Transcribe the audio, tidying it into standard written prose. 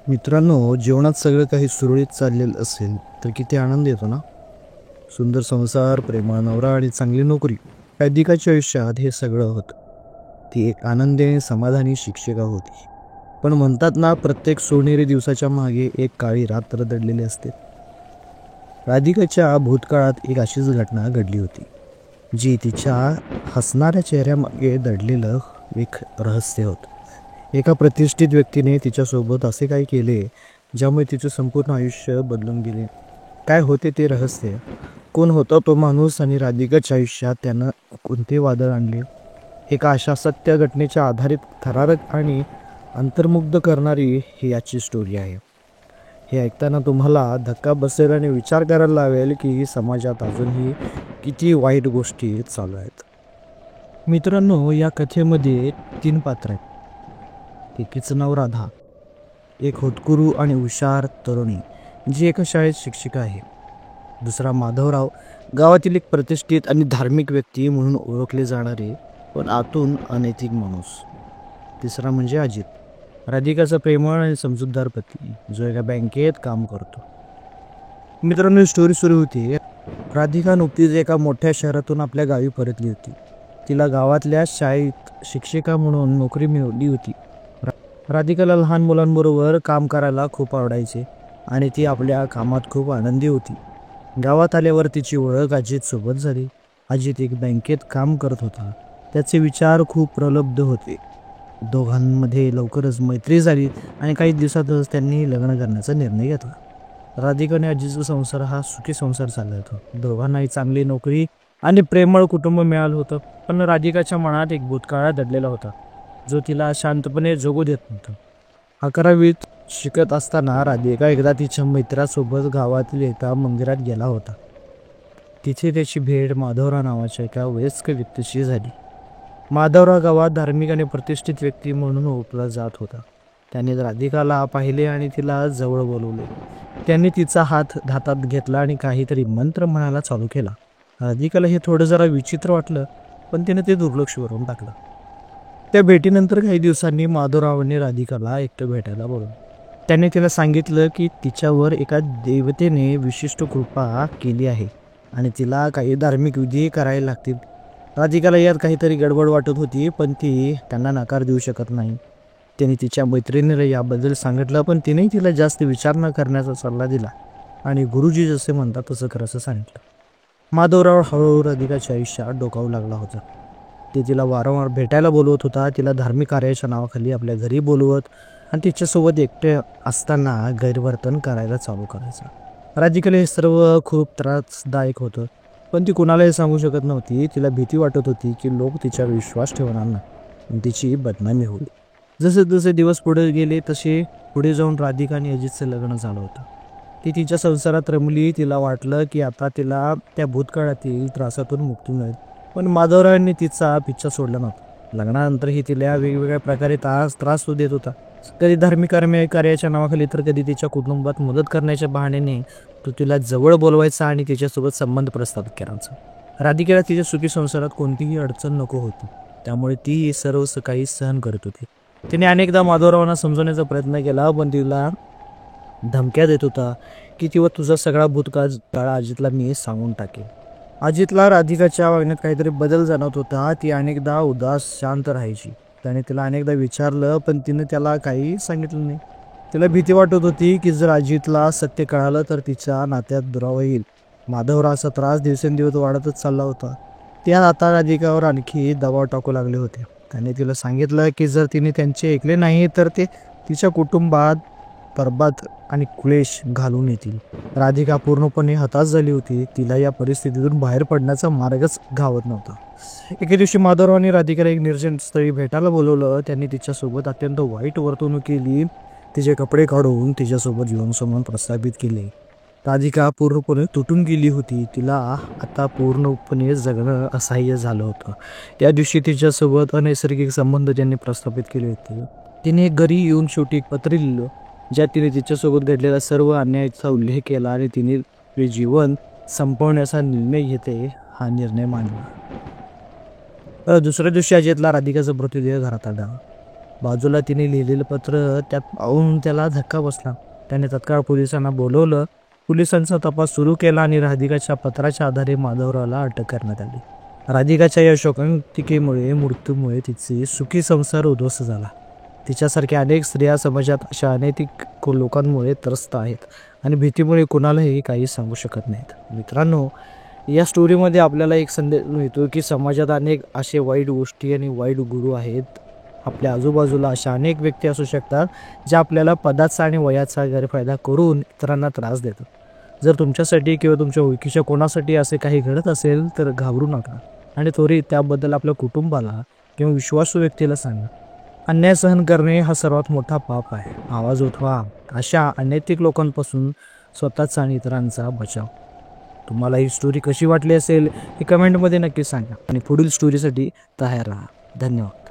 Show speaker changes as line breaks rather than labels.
मित्रांनो, जीवनात सगळं काही सुरळीत चाललेलं असेल तर किती आनंद येतो ना. सुंदर संसार, प्रेमळ नवरा आणि चांगली नोकरी. अधिकाच्या आयुष्यात हे सगळं होतं. ती एक आनंदी आणि समाधानी शिक्षिका होती. पण म्हणतात ना, प्रत्येक सोनेरी दिवसाच्या मागे एक काळी रात्र दडलेली असते. राधिकाच्या भूतकाळात एक अशीच घटना घडली होती, जी तिच्या हसणाऱ्या चेहऱ्यामागे दडलेलं एक रहस्य होतं. एका प्रतिष्ठित व्यक्तीने तिच्यासोबत असे काही केले ज्यामुळे तिचे संपूर्ण आयुष्य बदलून गेले. काय होते ते रहस्य? कोण होता तो माणूस आणि राधिकाच्या आयुष्यात त्यानं कोणते वादळ आणले? एका अशा सत्य घटनेच्या आधारित थरारक आणि अंतर्मुग्ध करणारी ही याची स्टोरी आहे. हे ऐकताना तुम्हाला धक्का बसेल आणि विचार करायला लावेल की समाजात अजूनही किती वाईट गोष्टी चालू आहेत. मित्रांनो, या कथेमध्ये 3 पात्र आहेत. एकीचं नाव राधा, एक होतकुरू आणि हुशार तरुणी जी एका शाळेत शिक्षिका आहे. दुसरा माधवराव, गावातील एक प्रतिष्ठित आणि धार्मिक व्यक्ती म्हणून ओळखले जाणारे पण आतून अनैतिक माणूस. तिसरा म्हणजे अजित, राधिकाचा प्रेमळ आणि समजूतदार पती जो एका बँकेत काम करतो. मित्रांनो, स्टोरी सुरू होती. राधिका नुकतीच एका मोठ्या शहरातून आपल्या गावी परतली होती. तिला गावातल्या शाळेत शिक्षिका म्हणून नोकरी मिळवली होती. राधिकाला लहान मुलांबरोबर काम करायला खूप आवडायचे आणि ती आपल्या कामात खूप आनंदी होती. गावात आल्यावर तिची ओळख अजित सोबत झाली. अजित एक बँकेत काम करत होता. त्याचे विचार खूप प्रलब्ध होते. दोघांमध्ये लवकरच मैत्री झाली आणि काही दिवसातच त्यांनी लग्न करण्याचा निर्णय घेतला. राधिका आणि अजितचा संसार हा सुखी संसार चालला होता. दोघांनाही चांगली नोकरी आणि प्रेमळ कुटुंब मिळालं होतं. पण राधिकाच्या मनात एक भूतकाळ दडलेला होता जो तिला शांतपणे जगू देत नव्हता. 11वीत शिकत असताना राधिका एकदा तिच्या मित्रासोबत गावातील एका मंदिरात गेला होता. तिथे त्याची भेट माधवराव नावाच्या एका वयस्क व्यक्तीशी झाली. माधवराव गावात धार्मिक आणि प्रतिष्ठित व्यक्ती म्हणून ओळखला जात होता. त्याने राधिकाला पाहिले आणि तिला जवळ बोलवले. त्यांनी तिचा हात हातात घेतला आणि काहीतरी मंत्र म्हणायला चालू केला. राधिकाला हे थोडं जरा विचित्र वाटलं, पण तिने ते दुर्लक्ष करून टाकलं. त्या भेटीनंतर काही दिवसांनी माधवरावांनी राधिकाला एकटं भेटायला बोलवलं. त्याने तिला सांगितलं की तिच्यावर एका देवतेने विशिष्ट कृपा केली आहे आणि तिला काही धार्मिक विधी करायला लागतील. राधिकाला यात काहीतरी गडबड वाटत होती, पण ती त्यांना नकार देऊ शकत नाही. त्याने तिच्या मैत्रिणीला याबद्दल सांगितलं, पण तिने तिला जास्त विचार न करण्याचा सल्ला दिला आणि गुरुजी जसे म्हणतात तसं करायचं सांगितलं. माधवराव हळूहळू राधिकाच्या आयुष्यात डोकावू लागला होता. ते तिला वारंवार भेटायला बोलवत होता. तिला धार्मिक कार्याच्या नावाखाली आपल्या घरी बोलवत आणि तिच्यासोबत एकटे असताना गैरवर्तन करायला चालू करायचं. राधिकाला हे सर्व खूप त्रासदायक होतं, पण ती कुणालाही सांगू शकत नव्हती. तिला भीती वाटत होती की लोक तिच्यावर विश्वास ठेवणार नाही, तिची बदनामी होईल. जसे जसे दिवस पुढे गेले तसे पुढे जाऊन राधिका आणि अजितचं लग्न झालं होतं. ती तिच्या संसारात रमली. तिला वाटलं की आता तिला त्या भूतकाळातील त्रासातून मुक्ती मिळेल. पण माधवरावांनी तिचा पिच्छा सोडला नव्हता. लग्नानंतरही तिला वेगवेगळ्या प्रकारे त्रास देत होता. कधी धार्मिक कार्याच्या नावाखाली तर कधी तिच्या कुटुंबात मदत करण्याच्या बहाण्याने तो तिला जवळ बोलवायचा आणि तिच्यासोबत संबंध प्रस्थापित करायचा. राधिकेला तिच्या सुखी संसारात कोणतीही अडचण नको होती, त्यामुळे ती सर्व काही सहन करत होती. तिने अनेकदा माधवरावांना समजवण्याचा प्रयत्न केला, पण तिला धमक्या देत होता की ती तुझा सगळा भूतकाळ अजितला मी सांगून टाकेल. अजितला राधिकाच्या वागण्यात काहीतरी बदल जाणवत होता. ती अनेकदा उदास शांत राहायची. त्याने तिला अनेकदा विचारलं, पण तिने त्याला काही सांगितलं नाही. तिला भीती वाटत होती की जर अजितला सत्य कळालं तर तिच्या नात्यात दुरावा येईल. माधवरावाचा त्रास दिवसेंदिवस वाढतच चालला होता. त्या आता राधिकावर आणखी दबाव टाकू लागले होते. त्याने तिला सांगितलं की जर तिने त्यांचे ऐकले नाही तर ते तिच्या कुटुंबात बरबाद आणि क्लेश घालून येतील. राधिका पूर्णपणे हताश झाली होती. तिला या परिस्थितीतून बाहेर पडण्याचा मार्गच घावत नव्हता. एके दिवशी माधवरावांनी राधिकाला एक निर्जन स्थळी भेटायला बोलवलं. त्यांनी तिच्यासोबत अत्यंत वाईट वर्तणूक केली. तिचे कपडे काढून तिच्यासोबत जीवनसंबंध प्रस्थापित केले. राधिका पूर्णपणे तुटून गेली होती. तिला आता पूर्णपणे जगणं असह्य झालं होतं. त्या दिवशी तिच्यासोबत अनैसर्गिक संबंध त्यांनी प्रस्थापित केले होते. तिने घरी येऊन शेवटी एक पत्र लिहिलं, ज्यात तिने तिच्यासोबत घडलेला सर्व अन्यायाचा उल्लेख केला आणि तिने आपले जीवन संपवण्याचा निर्णय घेते हा निर्णय मांडला. दुसऱ्या दिवशी अजितला राधिकाचा मृतदेह घरात आला. बाजूला तिने लिहिलेलं पत्र त्यात पाहून त्याला धक्का बसला. त्याने तत्काळ पोलिसांना बोलवलं. पोलिसांचा तपास सुरू केला आणि राधिकाच्या पत्राच्या आधारे माधवरावला अटक करण्यात आली. राधिकाच्या या शोकांतिकेमुळे मृत्यूमुळे तिचे सुखी संसार उद्ध्वस्त झाला. तिच्यासारख्या अनेक स्त्रिया समाजात अशा अनैतिक लोकांमुळे त्रस्त आहेत आणि भीतीमुळे कुणालाही काही सांगू शकत नाहीत. मित्रांनो, या स्टोरीमध्ये आपल्याला एक संदेश मिळतो की समाजात अनेक असे वाईट गोष्टी आणि वाईट गुरु आहेत. आपल्या आजूबाजूला अशा अनेक व्यक्ती असू शकतात ज्या आपल्याला पदाचा आणि वयाचा गैरफायदा करून इतरांना त्रास देतात. जर तुमच्यासाठी किंवा तुमच्या ओळखीच्या कोणासाठी असे काही घडत असेल तर घाबरू नका आणि त्वरित त्याबद्दल आपल्या कुटुंबाला किंवा विश्वासू व्यक्तीला सांगा. अन्याय सहन करणे हा सर्वात मोठा पाप आहे. आवाज उठवा. अशा अनैतिक लोकांपासून स्वतःचा आणि इतरांचा बचाव. तुम्हाला ही स्टोरी कशी वाटली असेल हे कमेंटमध्ये नक्की सांगा आणि पुढील स्टोरीसाठी तयार राहा. धन्यवाद.